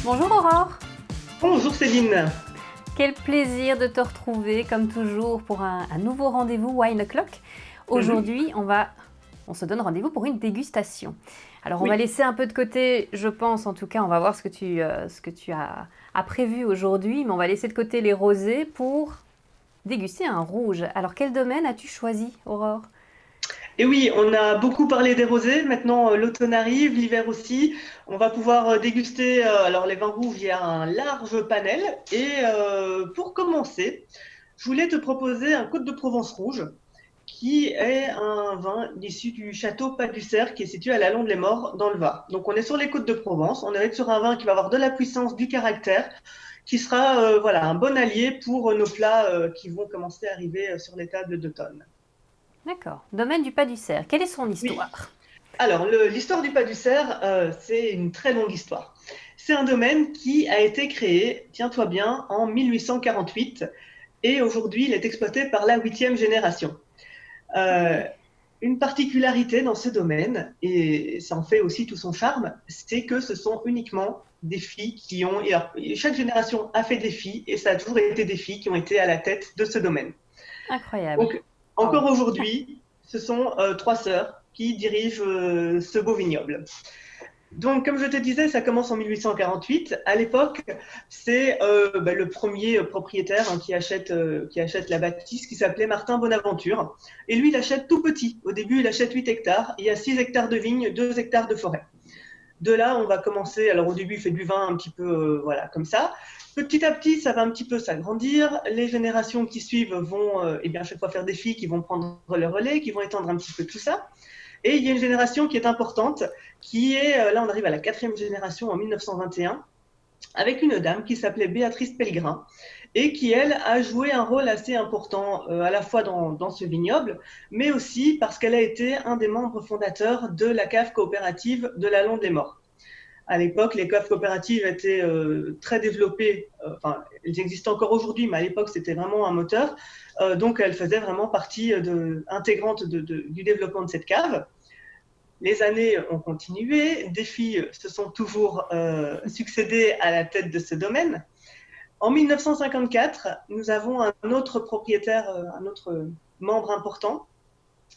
Bonjour Aurore, Bonjour Céline. quel plaisir de te retrouver comme toujours pour un nouveau rendez-vous Wine O'Clock. Mhm. Aujourd'hui, on se donne rendez-vous pour une dégustation. Alors on va Oui. laisser un peu de côté, je pense en tout cas, on va voir ce que tu as prévu aujourd'hui, mais on va laisser de côté les rosés pour déguster un rouge. Alors quel domaine as-tu choisi Aurore? Et oui, on a beaucoup parlé des rosés. Maintenant, l'automne arrive, l'hiver aussi. On va pouvoir déguster. Alors, les vins rouges, il y a un large panel. Et pour commencer, je voulais te proposer un Côte de Provence rouge, qui est un vin issu du château Pas du Cerf, qui est situé à la Londe-les-Morts, dans le Var. Donc, on est sur les côtes de Provence. On est sur un vin qui va avoir de la puissance, du caractère, qui sera voilà, un bon allié pour nos plats qui vont commencer à arriver sur les tables d'automne. D'accord, domaine du Pas du Cerf, quelle est son Oui. histoire? Alors, l'histoire du Pas du Cerf, c'est une très longue histoire. C'est un domaine qui a été créé, tiens-toi bien, en 1848 et aujourd'hui, il est exploité par la huitième génération. Ah Euh, oui. une particularité dans ce domaine, et ça en fait aussi tout son charme, c'est que ce sont uniquement des filles qui ont. Alors, chaque génération a fait des filles et ça a toujours été des filles qui ont été à la tête de ce domaine. Incroyable. Donc, Waouh. encore aujourd'hui, ce sont trois sœurs qui dirigent ce beau vignoble. Donc, comme je te disais, ça commence en 1848. À l'époque, c'est le premier propriétaire qui achète la bâtisse, qui s'appelait Martin Bonaventure. Et lui, il achète tout petit. Au début, il achète 8 hectares. Il y a 6 hectares de vignes, 2 hectares de forêt. De là, on va commencer. Alors, au début, il fait du vin un petit peu, voilà, comme ça. Petit à petit, ça va un petit peu s'agrandir. Les générations qui suivent vont, chaque fois faire des filles qui vont prendre le relais, qui vont étendre un petit peu tout ça. Et il y a une génération qui est importante, qui est, là, on arrive à la quatrième génération en 1921, avec une dame qui s'appelait Béatrice Pellegrin et qui, elle, a joué un rôle assez important à la fois dans ce vignoble, mais aussi parce qu'elle a été un des membres fondateurs de la cave coopérative de la Londe-les-Morts. À l'époque, les caves coopératives étaient très développées, enfin, elles existent encore aujourd'hui, mais à l'époque, c'était vraiment un moteur. Donc, elles faisaient vraiment partie intégrante du développement de cette cave. Les années ont continué, des filles se sont toujours succédées à la tête de ce domaine. En 1954, nous avons un autre propriétaire, un autre membre important,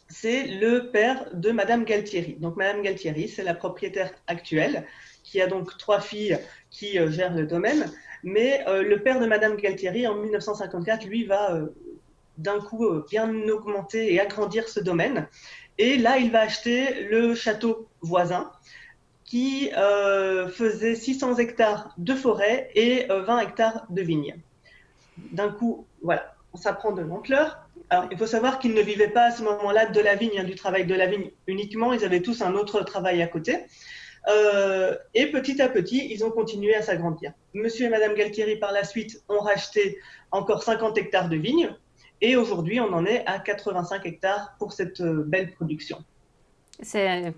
c'est le père de Madame Galtieri. Donc Madame Galtieri, c'est la propriétaire actuelle, qui a donc trois filles qui gèrent le domaine. Mais le père de Madame Galtieri, en 1954, lui, va d'un coup bien augmenter et agrandir ce domaine. Et là, il va acheter le château voisin qui faisait 600 hectares de forêt et 20 hectares de vignes. D'un coup, voilà, ça prend de l'ampleur. Alors, il faut savoir qu'ils ne vivaient pas à ce moment-là de la vigne, du travail de la vigne uniquement, ils avaient tous un autre travail à côté. Et petit à petit, ils ont continué à s'agrandir. Monsieur et Madame Galtieri, par la suite, ont racheté encore 50 hectares de vignes. Et aujourd'hui, on en est à 85 hectares pour cette belle production. C'est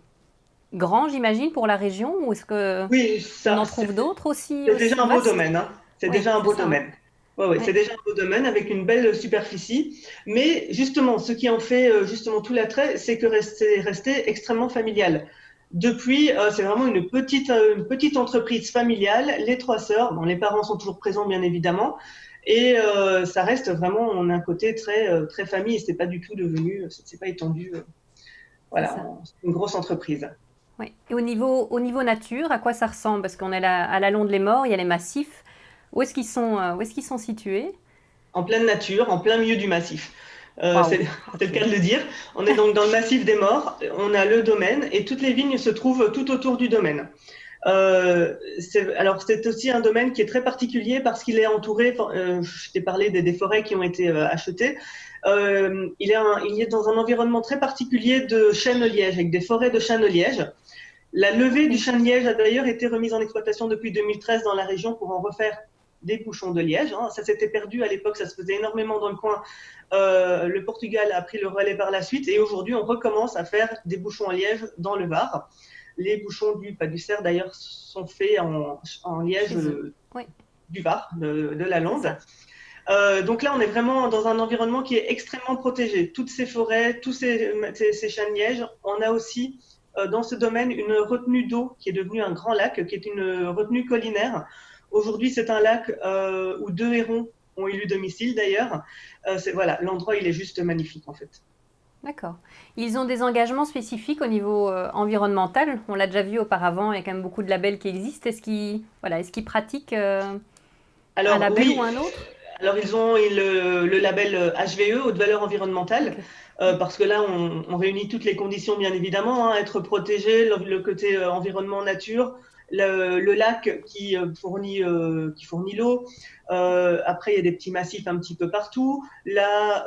grand, j'imagine, pour la région, ou est-ce que Oui, on ça, en trouve d'autres aussi c'est déjà aussi un beau vastes? domaine. Hein. C'est Oui, déjà un c'est beau ça, hein. domaine. Ouais, ouais, c'est Oui. déjà un beau domaine avec une belle superficie. Mais justement, ce qui en fait justement tout l'attrait, c'est que c'est resté extrêmement familial. Depuis, c'est vraiment une petite entreprise familiale. Les trois sœurs, bon, les parents sont toujours présents bien évidemment, et ça reste vraiment, on a un côté très très famille. C'est pas du tout devenu, c'est pas étendu. C'est Voilà, ça. c'est une grosse entreprise. Oui. Et au niveau nature, à quoi ça ressemble? Parce qu'on est là, à la Londe les Morts, il y a les massifs. Où est-ce qu'ils sont situés? En pleine nature, en plein milieu du massif. Waouh, C'est le ok. cas de le dire. On est donc dans le massif des Morts, on a le domaine et toutes les vignes se trouvent tout autour du domaine. Alors c'est aussi un domaine qui est très particulier parce qu'il est entouré, je t'ai parlé des forêts qui ont été achetées, il est dans un environnement très particulier de chêne-liège, avec des forêts de chêne-liège. La levée du Ok. chêne-liège a d'ailleurs été remise en exploitation depuis 2013 dans la région pour en refaire des bouchons de liège. Hein. Ça s'était perdu à l'époque, ça se faisait énormément dans le coin. Le Portugal a pris le relais par la suite et aujourd'hui on recommence à faire des bouchons en liège dans le Var. Les bouchons du Pas du Cerf d'ailleurs sont faits en liège Chez eux. Oui, du Var, de la c'est Londe. ça. Donc là, on est vraiment dans un environnement qui est extrêmement protégé. Toutes ces forêts, tous ces chênes lièges, on a aussi dans ce domaine une retenue d'eau qui est devenue un grand lac, qui est une retenue collinaire. Aujourd'hui, c'est un lac où 2 hérons ont élu domicile d'ailleurs. Voilà, l'endroit, il est juste magnifique en fait. D'accord. Ils ont des engagements spécifiques au niveau environnemental. On l'a déjà vu auparavant, il y a quand même beaucoup de labels qui existent. Est-ce qu'ils pratiquent un Alors label ou oui, un autre? alors ils ont le label HVE, haute valeur environnementale, Ok. parce que là on réunit toutes les conditions bien évidemment, hein, être protégé, le côté environnement nature, le lac qui fournit l'eau. Après il y a des petits massifs un petit peu partout. Là,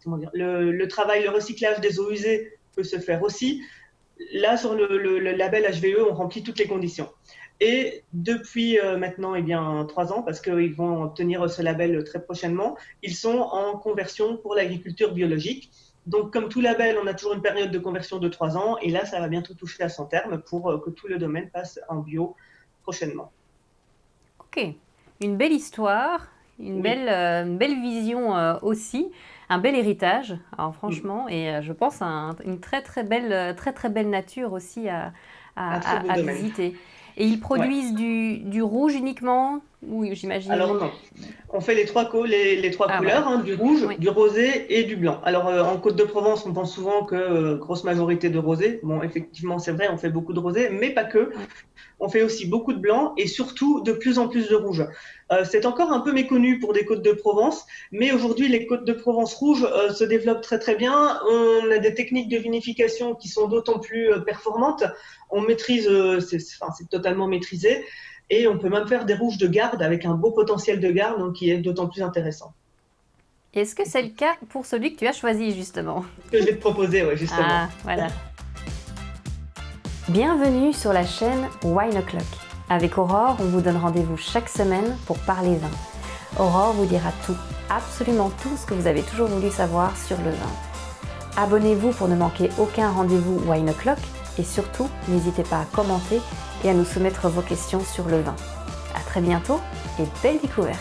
comment dire, le travail, le recyclage des eaux usées peut se faire aussi. Là sur le label HVE, on remplit toutes les conditions. Et depuis maintenant 3 ans, parce qu'ils vont obtenir ce label très prochainement, ils sont en conversion pour l'agriculture biologique. Donc comme tout label, on a toujours une période de conversion de 3 ans, et là ça va bientôt toucher à son terme pour que tout le domaine passe en bio prochainement. Ok. Une belle histoire, Oui, une belle vision aussi, un bel héritage, alors oui, franchement, et je pense une très très belle nature aussi un très beau à domaine. visiter. Et ils Ouais. produisent du rouge uniquement? Oui, Alors j'imagine. non, on fait les trois Ah voilà. couleurs, hein, du rouge, Oui. du rosé et du blanc. Alors en Côte-de-Provence, on pense souvent que grosse majorité de rosé. Bon, effectivement, c'est vrai, on fait beaucoup de rosé, mais pas que. Oui. On fait aussi beaucoup de blanc et surtout de plus en plus de rouge. C'est encore un peu méconnu pour des côtes de Provence, mais aujourd'hui les côtes de Provence rouges se développent très très bien. On a des techniques de vinification qui sont d'autant plus performantes. On maîtrise, c'est totalement maîtrisé, et on peut même faire des rouges de garde avec un beau potentiel de garde, donc qui est d'autant plus intéressant. Est-ce que c'est le cas pour celui que tu as choisi justement? Ce que je vais te proposer, ouais, justement. Ah, voilà. Bienvenue sur la chaîne Wine O'Clock. Avec Aurore, on vous donne rendez-vous chaque semaine pour parler vin. Aurore vous dira tout, absolument tout ce que vous avez toujours voulu savoir sur le vin. Abonnez-vous pour ne manquer aucun rendez-vous Wine O'Clock et surtout, n'hésitez pas à commenter et à nous soumettre vos questions sur le vin. À très bientôt et belle découverte!